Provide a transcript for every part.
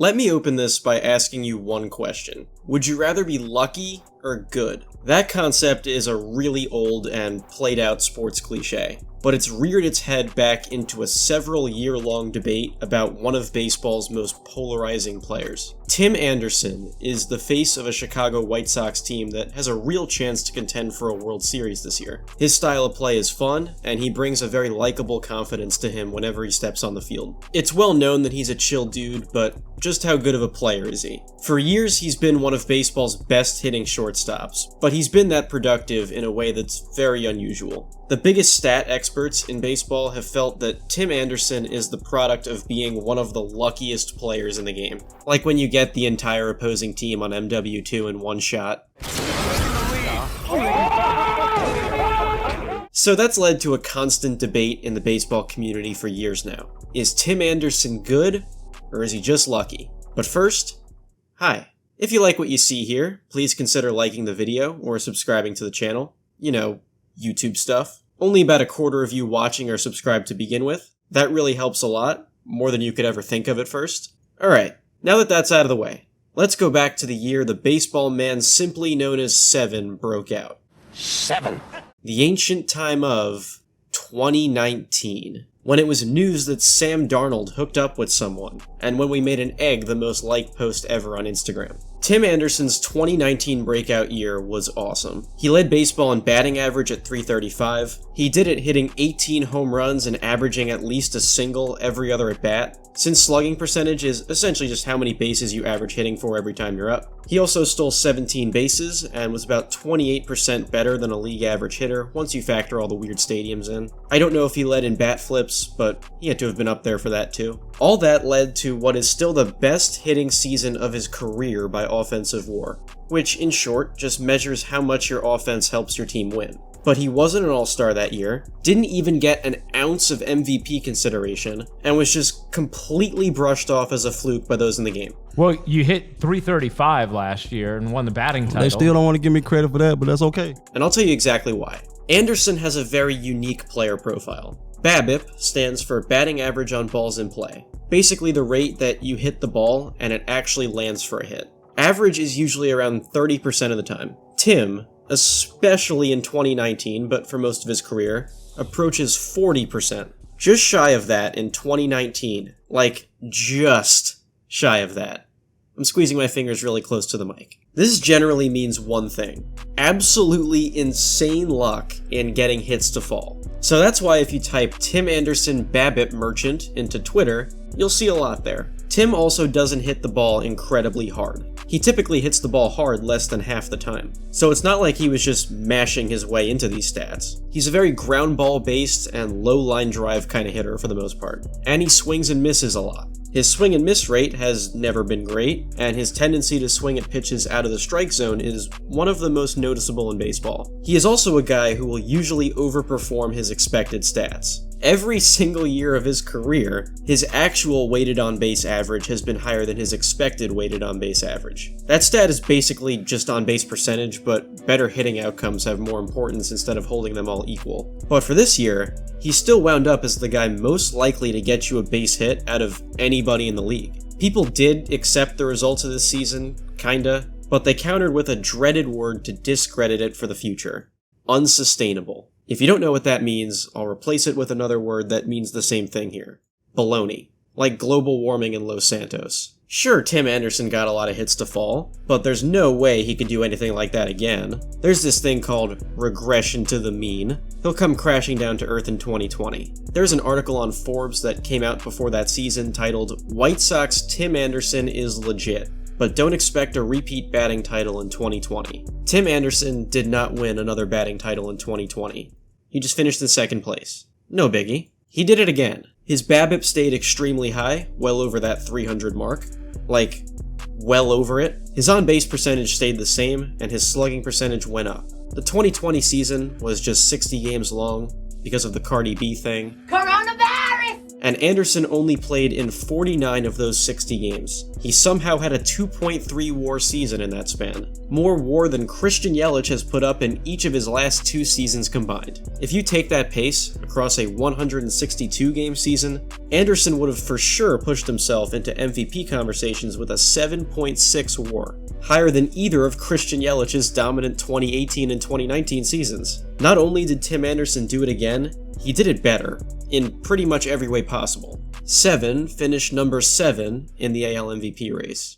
Let me open this by asking you one question. Would you rather be lucky or good? That concept is a really old and played out sports cliche, but it's reared its head back into a several-year-long debate about one of baseball's most polarizing players. Tim Anderson is the face of a Chicago White Sox team that has a real chance to contend for a World Series this year. His style of play is fun, and he brings a very likable confidence to him whenever he steps on the field. It's well known that he's a chill dude, but just how good of a player is he? For years, he's been one of baseball's best hitting shortstops, but he's been that productive in a way that's very unusual. The biggest stat experts in baseball have felt that Tim Anderson is the product of being one of the luckiest players in the game. Like when you get the entire opposing team on MW2 in one shot. So that's led to a constant debate in the baseball community for years now. Is Tim Anderson good, or is he just lucky? But first, hi. If you like what you see here, please consider liking the video or subscribing to the channel. You know, YouTube stuff. Only about a quarter of you watching are subscribed to begin with. That really helps a lot, more than you could ever think of at first. Alright, now that that's out of the way, let's go back to the year the baseball man simply known as 7 broke out. 7. The ancient time of 2019. When it was news that Sam Darnold hooked up with someone, and when we made an egg the most liked post ever on Instagram. Tim Anderson's 2019 breakout year was awesome. He led baseball in batting average at .335. He did it hitting 18 home runs and averaging at least a single every other at bat. Since slugging percentage is essentially just how many bases you average hitting for every time you're up. He also stole 17 bases and was about 28% better than a league average hitter once you factor all the weird stadiums in. I don't know if he led in bat flips, but he had to have been up there for that too. All that led to what is still the best hitting season of his career by offensive WAR, which in short just measures how much your offense helps your team win. But he wasn't an all-star that year, didn't even get an ounce of MVP consideration, and was just completely brushed off as a fluke by those in the game. Well, you hit .335 last year and won the batting title. They still don't want to give me credit for that, but that's okay. And I'll tell you exactly why. Anderson has a very unique player profile. BABIP stands for batting average on balls in play. Basically the rate that you hit the ball and it actually lands for a hit. Average is usually around 30% of the time. Tim, especially in 2019, but for most of his career, approaches 40%. Just shy of that in 2019. Like, just shy of that. I'm squeezing my fingers really close to the mic. This generally means one thing. Absolutely insane luck in getting hits to fall. So that's why if you type Tim Anderson BABIP merchant into Twitter, you'll see a lot there. Tim also doesn't hit the ball incredibly hard. He typically hits the ball hard less than half the time. So it's not like he was just mashing his way into these stats. He's a very ground ball based and low line drive kind of hitter for the most part. And he swings and misses a lot. His swing and miss rate has never been great, and his tendency to swing at pitches out of the strike zone is one of the most noticeable in baseball. He is also a guy who will usually overperform his expected stats. Every single year of his career, his actual weighted on base average has been higher than his expected weighted on base average. That stat is basically just on base percentage, but better hitting outcomes have more importance instead of holding them all equal. But for this year, he still wound up as the guy most likely to get you a base hit out of anybody in the league. People did accept the results of this season, kinda, but they countered with a dreaded word to discredit it for the future. Unsustainable. If you don't know what that means, I'll replace it with another word that means the same thing here. Baloney. Like global warming in Los Santos. Sure, Tim Anderson got a lot of hits to fall, but there's no way he could do anything like that again. There's this thing called regression to the mean. He'll come crashing down to earth in 2020. There's an article on Forbes that came out before that season titled, "White Sox Tim Anderson is legit, but don't expect a repeat batting title in 2020. Tim Anderson did not win another batting title in 2020. He just finished in second place. No biggie. He did it again. His BABIP stayed extremely high, well over that 300 mark. Like, well over it. His on-base percentage stayed the same, and his slugging percentage went up. The 2020 season was just 60 games long because of the Cardi B thing. Coronavirus! and Anderson only played in 49 of those 60 games. He somehow had a 2.3 WAR season in that span. More WAR than Christian Yelich has put up in each of his last 2 seasons combined. If you take that pace across a 162 game season, Anderson would have for sure pushed himself into MVP conversations with a 7.6 WAR, higher than either of Christian Yelich's dominant 2018 and 2019 seasons. Not only did Tim Anderson do it again, he did it better, in pretty much every way possible. 7 finished number 7 in the AL MVP race.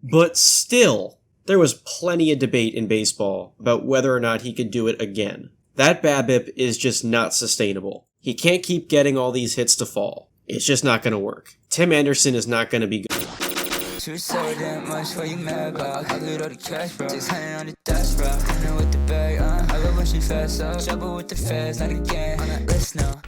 But still, there was plenty of debate in baseball about whether or not he could do it again. That BABIP is just not sustainable. He can't keep getting all these hits to fall. It's just not gonna work. Tim Anderson is not gonna be good. You so damn much what you mad about. I lit all the cash, bro. Just hanging on the dash, bro. Hanging with the bag, I love when she fast up. Trouble with the fast, not again. On that list now.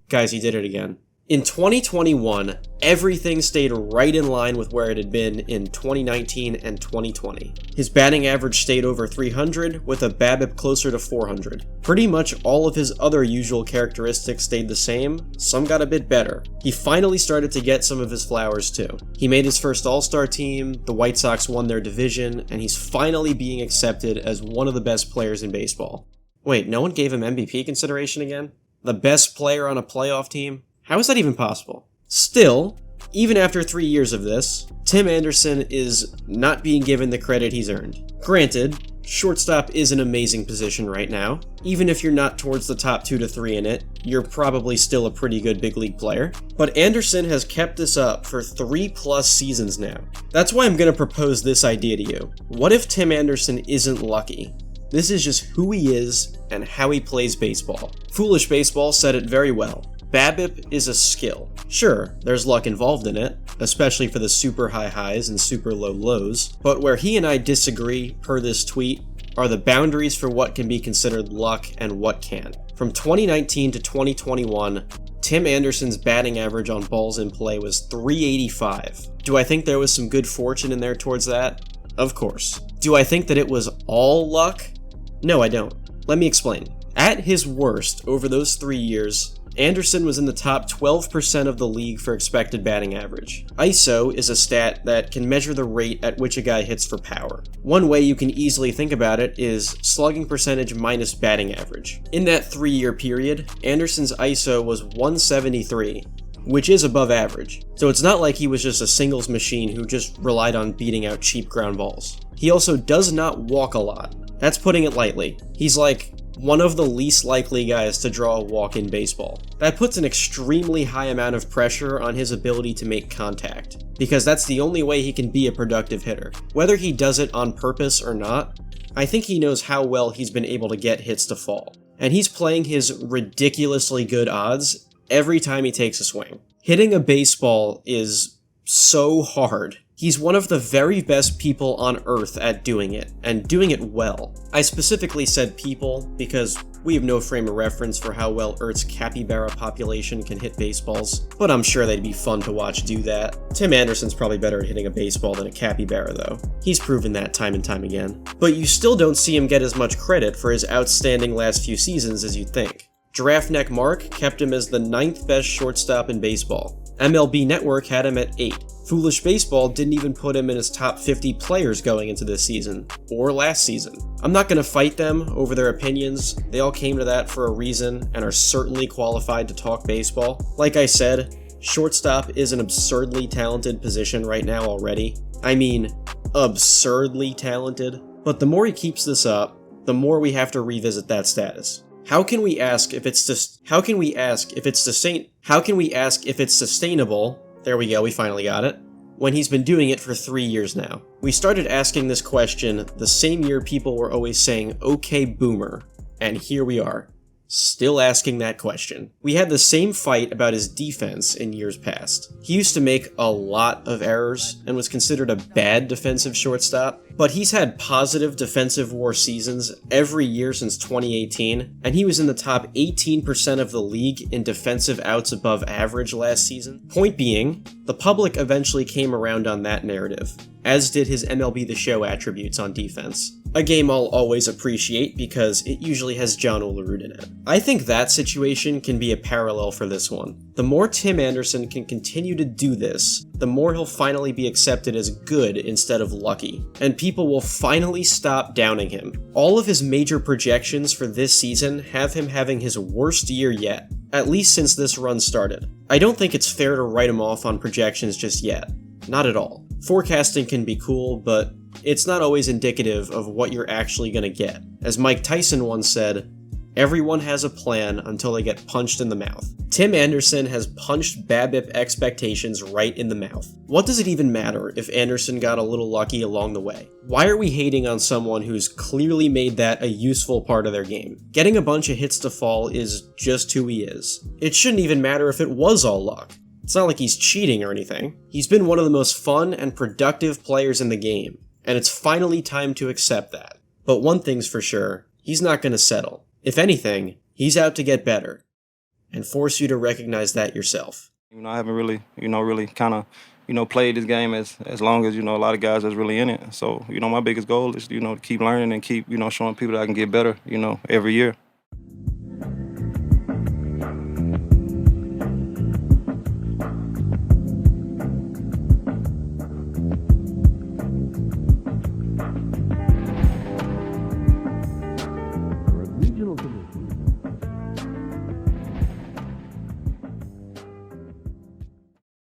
Guys, he did it again. In 2021, everything stayed right in line with where it had been in 2019 and 2020. His batting average stayed over 300, with a BABIP closer to 400. Pretty much all of his other usual characteristics stayed the same, some got a bit better. He finally started to get some of his flowers too. He made his first All-Star team, the White Sox won their division, and he's finally being accepted as one of the best players in baseball. Wait, no one gave him MVP consideration again? The best player on a playoff team? How is that even possible? Still, even after 3 years of this, Tim Anderson is not being given the credit he's earned. Granted, shortstop is an amazing position right now. Even if you're not towards the top 2 to 3 in it, you're probably still a pretty good big league player. But Anderson has kept this up for 3+ seasons now. That's why I'm going to propose this idea to you. What if Tim Anderson isn't lucky? This is just who he is and how he plays baseball. Foolish Baseball said it very well. BABIP is a skill. Sure, there's luck involved in it, especially for the super high highs and super low lows, but where he and I disagree, per this tweet, are the boundaries for what can be considered luck and what can't. From 2019 to 2021, Tim Anderson's batting average on balls in play was 385. Do I think there was some good fortune in there towards that? Of course. Do I think that it was all luck? No, I don't. Let me explain. At his worst, over those 3 years, Anderson was in the top 12% of the league for expected batting average. ISO is a stat that can measure the rate at which a guy hits for power. One way you can easily think about it is slugging percentage minus batting average. In that 3-year period, Anderson's ISO was 173, which is above average. So it's not like he was just a singles machine who just relied on beating out cheap ground balls. He also does not walk a lot. That's putting it lightly. He's like one of the least likely guys to draw a walk in baseball. That puts an extremely high amount of pressure on his ability to make contact, because that's the only way he can be a productive hitter. Whether he does it on purpose or not, I think he knows how well he's been able to get hits to fall. And he's playing his ridiculously good odds every time he takes a swing. Hitting a baseball is so hard. He's one of the very best people on earth at doing it, and doing it well. I specifically said people because we have no frame of reference for how well Earth's capybara population can hit baseballs, but I'm sure they'd be fun to watch do that. Tim Anderson's probably better at hitting a baseball than a capybara though. He's proven that time and time again. But you still don't see him get as much credit for his outstanding last few seasons as you'd think. Giraffe Neck Mark kept him as the 9th best shortstop in baseball. MLB Network had him at 8. Foolish Baseball didn't even put him in his top 50 players going into this season, or last season. I'm not going to fight them over their opinions. They all came to that for a reason and are certainly qualified to talk baseball. Like I said, shortstop is an absurdly talented position right now already. I mean, absurdly talented. But the more he keeps this up, the more we have to revisit that status. How can we ask if it's sustainable? There we go, we finally got it. When he's been doing it for 3 years now. We started asking this question the same year people were always saying, "Okay, boomer," and here we are. Still asking that question. We had the same fight about his defense in years past. He used to make a lot of errors and was considered a bad defensive shortstop, but he's had positive defensive WAR seasons every year since 2018, and he was in the top 18% of the league in defensive outs above average last season. Point being, the public eventually came around on that narrative, as did his MLB The Show attributes on defense. a game I'll always appreciate because it usually has John Olerud in it. I think that situation can be a parallel for this one. The more Tim Anderson can continue to do this, the more he'll finally be accepted as good instead of lucky, and people will finally stop downing him. All of his major projections for this season have him having his worst year yet, at least since this run started. I don't think it's fair to write him off on projections just yet. Not at all. Forecasting can be cool, but it's not always indicative of what you're actually gonna get. As Mike Tyson once said, everyone has a plan until they get punched in the mouth. Tim Anderson has punched BABIP expectations right in the mouth. What does it even matter if Anderson got a little lucky along the way? Why are we hating on someone who's clearly made that a useful part of their game? Getting a bunch of hits to fall is just who he is. It shouldn't even matter if it was all luck. It's not like he's cheating or anything. He's been one of the most fun and productive players in the game, and it's finally time to accept that. But one thing's for sure, he's not going to settle. If anything, he's out to get better, and force you to recognize that yourself. I haven't really kind of, played this game as long as, a lot of guys that's really in it. So, my biggest goal is, to keep learning and keep, showing people that I can get better, every year.